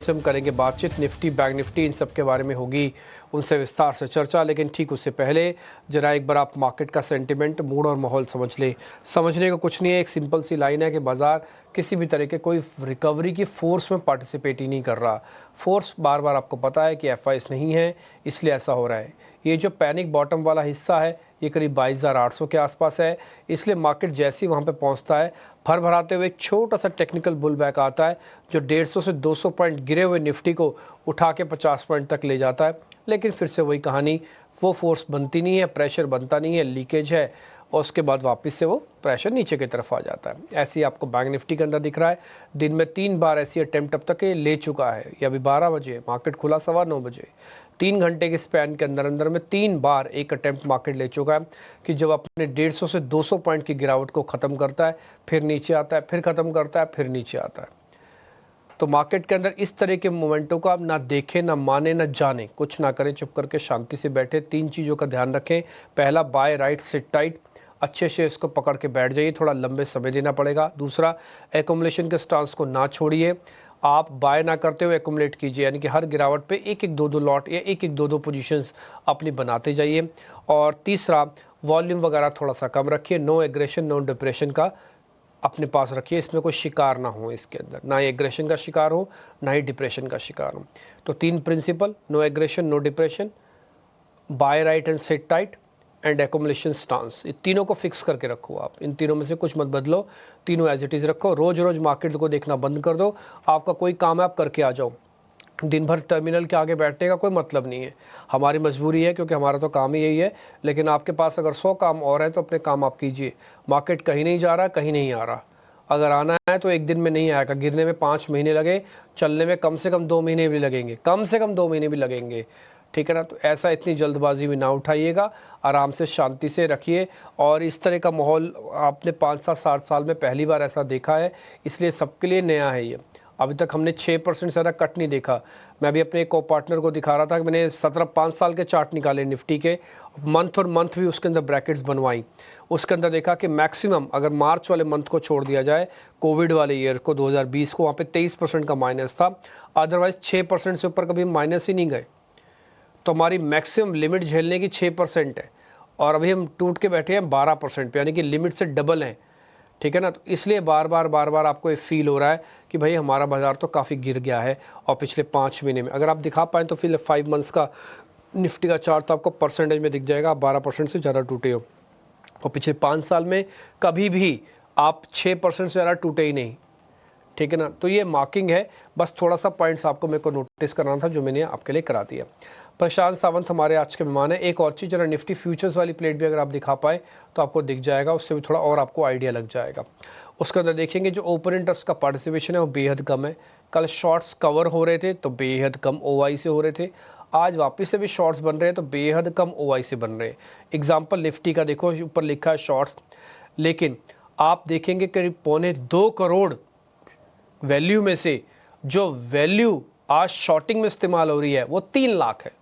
से हम करेंगे बातचीत। निफ्टी, बैंक निफ्टी, इन सब के बारे में होगी उनसे विस्तार से चर्चा। लेकिन ठीक उससे पहले जरा एक बार आप मार्केट का सेंटिमेंट, मूड और माहौल समझ ले। समझने को कुछ नहीं है, एक सिंपल सी लाइन है कि बाजार किसी भी तरह के कोई रिकवरी की फोर्स में पार्टिसिपेट ही नहीं कर रहा। फोर्स बार बार आपको पता है कि एफआईएस नहीं है, इसलिए ऐसा हो रहा है। ये जो पैनिक बॉटम वाला हिस्सा है ये करीब 22,800 के आसपास है, इसलिए मार्केट जैसे ही वहाँ पे पहुँचता है भर भराते हुए एक छोटा सा टेक्निकल बुल बैक आता है जो 150 से 200 पॉइंट गिरे हुए निफ्टी को उठा के 50 पॉइंट तक ले जाता है। लेकिन फिर से वही कहानी, वो फोर्स बनती नहीं है, प्रेशर बनता नहीं है, लीकेज है और उसके बाद वापस से वो प्रेशर नीचे की तरफ आ जाता है। ऐसे ही आपको बैंक निफ्टी के अंदर दिख रहा है। दिन में 3 बार ऐसी अटेम्प्ट अब तक ये ले चुका है। ये अभी 12 बजे, मार्केट खुला 9:15 बजे, 3 घंटे के स्पैन के अंदर अंदर में 3 बार एक अटेम्प्ट मार्केट ले चुका है कि जब अपने 150 से 200 पॉइंट की गिरावट को ख़त्म करता है, फिर नीचे आता है, फिर ख़त्म करता है, फिर नीचे आता है। तो मार्केट के अंदर इस तरह के मोमेंटों को आप ना देखें, ना माने, ना जाने, कुछ ना करें, चुप करके शांति से बैठे। 3 चीज़ों का ध्यान रखें। पहला, बाय राइट सिट टाइट, अच्छे से इसको पकड़ के बैठ जाइए, थोड़ा लंबे समय देना पड़ेगा। दूसरा, एकोमुलेशन के स्टांस को ना छोड़िए, आप बाय ना करते हुए एकोमुलेट कीजिए, यानी कि हर गिरावट पे एक एक दो दो लॉट या एक एक दो दो पोजीशंस अपनी बनाते जाइए। और तीसरा, वॉल्यूम वगैरह थोड़ा सा कम रखिए, नो एग्रेशन नो डिप्रेशन का अपने पास रखिए। इसमें कोई शिकार ना हो, इसके अंदर ना ही एग्रेशन का शिकार हो, ना ही डिप्रेशन का शिकार हो। तो 3 principle, no aggression, no depression, buy right and sit tight and accumulation stance, ये तीनों को फिक्स करके रखो। आप इन तीनों में से कुछ मत बदलो, तीनों एज इट इज़ रखो। रोज़ रोज़ मार्केट को देखना बंद कर दो। आपका कोई काम है आप करके आ जाओ, दिन भर टर्मिनल के आगे बैठने का कोई मतलब नहीं है। हमारी मजबूरी है क्योंकि हमारा तो काम ही यही है, लेकिन आपके पास अगर 100 काम और हैं तो अपने काम आप कीजिए। मार्केट कहीं नहीं जा रहा, कहीं नहीं आ रहा। अगर आना है तो एक दिन में नहीं आएगा, गिरने में 5 महीने लगे, चलने में कम से कम 2 महीने भी लगेंगे, कम से कम 2 महीने भी लगेंगे। ठीक है ना? तो ऐसा इतनी जल्दबाजी में ना उठाइएगा, आराम से शांति से रखिए। और इस तरह का माहौल आपने 5-7 साल में पहली बार ऐसा देखा है, इसलिए सबके लिए नया है ये। अभी तक हमने 6% से ज़्यादा कट नहीं देखा। मैं अभी अपने को पार्टनर को दिखा रहा था कि मैंने 5 साल के चार्ट निकाले निफ्टी के, मंथ और मंथ भी उसके अंदर ब्रैकेट्स बनवाई। उसके अंदर देखा कि मैक्सिमम अगर मार्च वाले मंथ को छोड़ दिया जाए, कोविड वाले ईयर को 2020 को, वहाँ पे 23% का माइनस था। अदरवाइज 6% से ऊपर कभी माइनस ही नहीं गए। तो हमारी मैक्सिमम लिमिट झेलने की 6% है और अभी हम टूट के बैठे हैं 12% पे, यानी कि लिमिट से डबल है। ठीक है ना? तो इसलिए बार बार आपको ये फील हो रहा है कि भाई हमारा बाजार तो काफ़ी गिर गया है। और पिछले 5 महीने में अगर आप दिखा पाएँ तो फिर 5 मंथ्स का निफ्टी का चार्ट तो आपको परसेंटेज में दिख जाएगा, आप 12% से ज़्यादा टूटे हो। और पिछले 5 साल में कभी भी आप 6% से ज़्यादा टूटे ही नहीं। ठीक है ना? तो ये मार्किंग है, बस थोड़ा सा पॉइंट्स आपको मेरे को नोटिस करना था जो मैंने आपके लिए करा दिया। प्रशांत सावंत हमारे आज के मेहमान है। एक और चीज़, जरा निफ्टी फ्यूचर्स वाली प्लेट भी अगर आप दिखा पाए तो आपको दिख जाएगा, उससे भी थोड़ा और आपको आइडिया लग जाएगा। उसके अंदर देखेंगे जो ओपन इंटरेस्ट का पार्टिसिपेशन है वो बेहद कम है। कल शॉर्ट्स कवर हो रहे थे तो बेहद कम ओआई से हो रहे थे, आज वापस से भी शॉर्ट्स बन रहे हैं तो बेहद कम ओआई से बन रहे हैं। एग्जाम्पल निफ्टी का देखो, ऊपर लिखा है शॉर्ट्स, लेकिन आप देखेंगे करीब 2.25 करोड़ वैल्यू में से जो वैल्यू आज शॉर्टिंग में इस्तेमाल हो रही है वो 3 लाख है।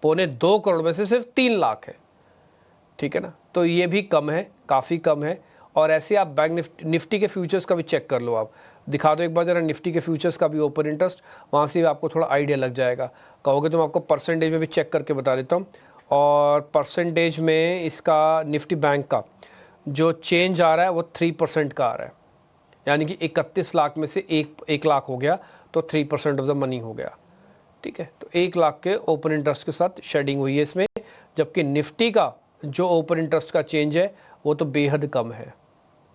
2.25 करोड़ में से सिर्फ 3 लाख है। ठीक है ना? तो ये भी कम है, काफ़ी कम है। और ऐसे आप बैंक निफ्टी के फ्यूचर्स का भी चेक कर लो, आप दिखा दो एक बार जरा निफ्टी के फ्यूचर्स का भी ओपन इंटरेस्ट, वहाँ से भी आपको थोड़ा आइडिया लग जाएगा। कहोगे तो मैं आपको परसेंटेज में भी चेक करके बता देता हूँ। और परसेंटेज में इसका निफ्टी बैंक का जो चेंज आ रहा है वो 3% का आ रहा है, यानी कि 31 लाख में से 1 लाख हो गया तो 3% ऑफ द मनी हो गया। ठीक है? तो 1 लाख के ओपन इंटरेस्ट के साथ शेडिंग हुई है इसमें, जबकि निफ्टी का जो ओपन इंटरेस्ट का चेंज है वो तो बेहद कम है।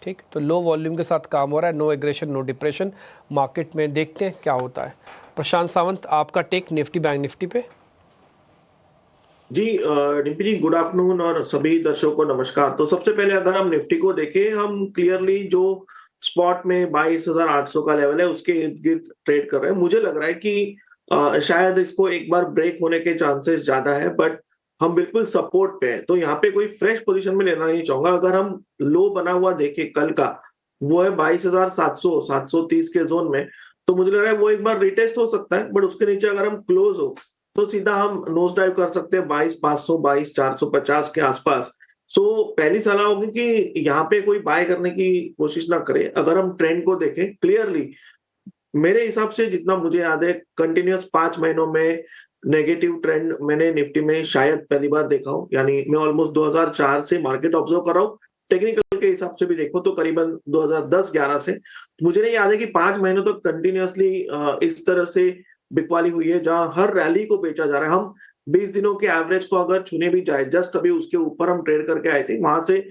ठीक? तो लो वॉल्यूम के साथ काम हो रहा है, no aggression no depression. Market में देखते हैं क्या होता है। प्रशांत सावंत, आपका टेक निफ्टी बैंक निफ्टी पे। जी डिम्पी जी, गुड आफ्टरनून और सभी दर्शकों को नमस्कार। तो सबसे पहले अगर हम निफ्टी को देखें, हम क्लियरली जो स्पॉट में 22,800 का लेवल है उसके इर्द गिर्द ट्रेड कर रहे हैं। मुझे लग रहा है कि शायद इसको एक बार ब्रेक होने के चांसेस ज्यादा है, बट हम बिल्कुल सपोर्ट पे हैं, तो यहाँ पे कोई फ्रेश पोजीशन में लेना नहीं चाहूंगा। अगर हम लो बना हुआ देखें कल का, वो है 22,700 730 के जोन में, तो मुझे लग रहा है वो एक बार रिटेस्ट हो सकता है, बट उसके नीचे अगर हम क्लोज हो तो सीधा हम नोज डाइव कर सकते हैं 22,500 22,450 के आसपास। सो पहली सलाह होगी कि यहाँ पे कोई बाय करने की कोशिश ना करे। अगर हम ट्रेंड को देखें क्लियरली, मेरे हिसाब से जितना मुझे याद है कंटिन्यूअस 5 महीनों में नेगेटिव ट्रेंड मैंने निफ्टी में शायद पहली बार देखा हूँ। यानी मैं ऑलमोस्ट 2004 से मार्केट ऑब्जर्व कर रहा हूँ। टेक्निकल के हिसाब से भी देखो तो करीबन 2010-11 से मुझे नहीं याद है कि 5 महीनों तक कंटिन्यूअसली इस तरह से बिकवाली हुई है जहां हर रैली को बेचा जा रहा है। हम 20 दिनों के एवरेज को अगर छूने भी जाए, जस्ट अभी उसके ऊपर हम ट्रेड करके आए थे, वहां से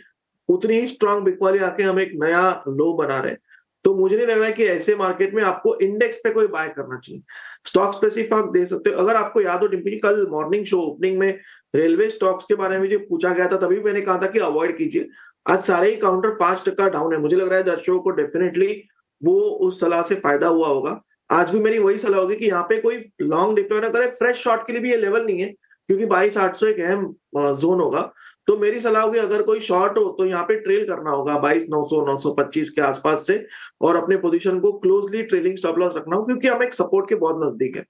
उतनी ही स्ट्रांग बिकवाली आके हम एक नया लो बना रहे हैं। तो मुझे नहीं लग रहा है कि ऐसे मार्केट में आपको इंडेक्स पे कोई बाय करना चाहिए। स्टॉक स्पेसिफिक आप दे सकते हो। अगर आपको याद हो डिम्पी जी, कल मॉर्निंग शो ओपनिंग में रेलवे स्टॉक्स के बारे में जो पूछा गया था तभी मैंने कहा था कि अवॉइड कीजिए। आज सारे ही काउंटर 5% डाउन है। मुझे लग रहा है दर्शकों को डेफिनेटली वो उस सलाह से फायदा हुआ होगा। आज भी मेरी वही सलाह होगी कि यहाँ पे कोई लॉन्ग डिप्लॉय ना करे। फ्रेश शॉर्ट के लिए भी ये लेवल नहीं है क्योंकि 22,800 एक अहम जोन होगा। तो मेरी सलाह होगी अगर कोई शॉर्ट हो तो यहाँ पे ट्रेल करना होगा 22,900 925 के आसपास से, और अपने पोजीशन को क्लोजली ट्रेलिंग स्टॉप लॉस रखना हो क्योंकि हम एक सपोर्ट के बहुत नजदीक है।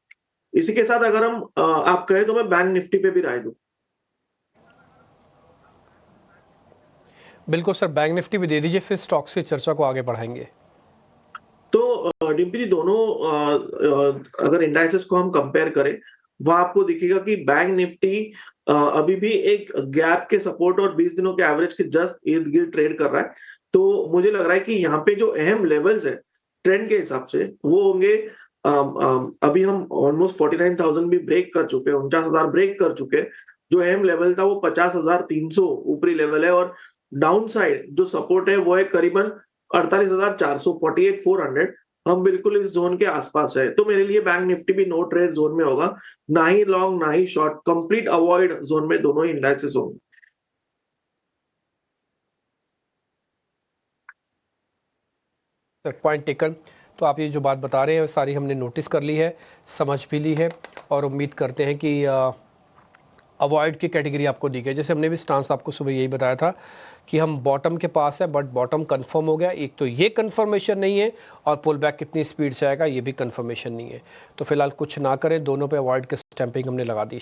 इसी के साथ अगर हम आप कहें तो मैं बैंक निफ्टी पे भी राय दूं। बिल्कुल सर, बैंक निफ्टी भी दे दीजिए, फिर स्टॉक्स की चर्चा को आगे बढ़ाएंगे। तो डिम्पी जी दोनों अगर इंडाइसेस को हम कंपेयर करें वह आपको दिखेगा कि बैंक निफ्टी अभी भी एक गैप के सपोर्ट और 20 दिनों के एवरेज के जस्ट इर्द गिर्द ट्रेड कर रहा है। तो मुझे लग रहा है कि यहाँ पे जो अहम लेवल्स है ट्रेंड के हिसाब से वो होंगे, अभी हम ऑलमोस्ट 49,000 भी ब्रेक कर चुके हैं, 49,000 ब्रेक कर चुके हैं। जो अहम लेवल था वो 50,300 ऊपरी लेवल है, और डाउन साइड जो सपोर्ट है वो है करीबन 48,400 48,400। हम बिल्कुल इस जोन के आसपास है। तो मेरे लिए बैंक निफ्टी भी नो ट्रेड जोन में होगा, ना ही लॉन्ग ना ही शॉर्ट, कंप्लीट अवॉइड जोन में दोनों ही इंडेक्सेस होंगे। Sir point taken. तो आप ये जो बात बता रहे हैं सारी हमने नोटिस कर ली है, समझ भी ली है, और उम्मीद करते हैं कि अवॉइड की कैटेगरी आपको दी गई। जैसे हमने भी स्टांस आपको सुबह यही बताया था कि हम बॉटम के पास है, बट बॉटम कंफर्म हो गया। एक तो ये कंफर्मेशन नहीं है, और पुल बैक कितनी स्पीड से आएगा ये भी कंफर्मेशन नहीं है। तो फिलहाल कुछ ना करें, दोनों पे अवॉइड की स्टैंपिंग हमने लगा दी।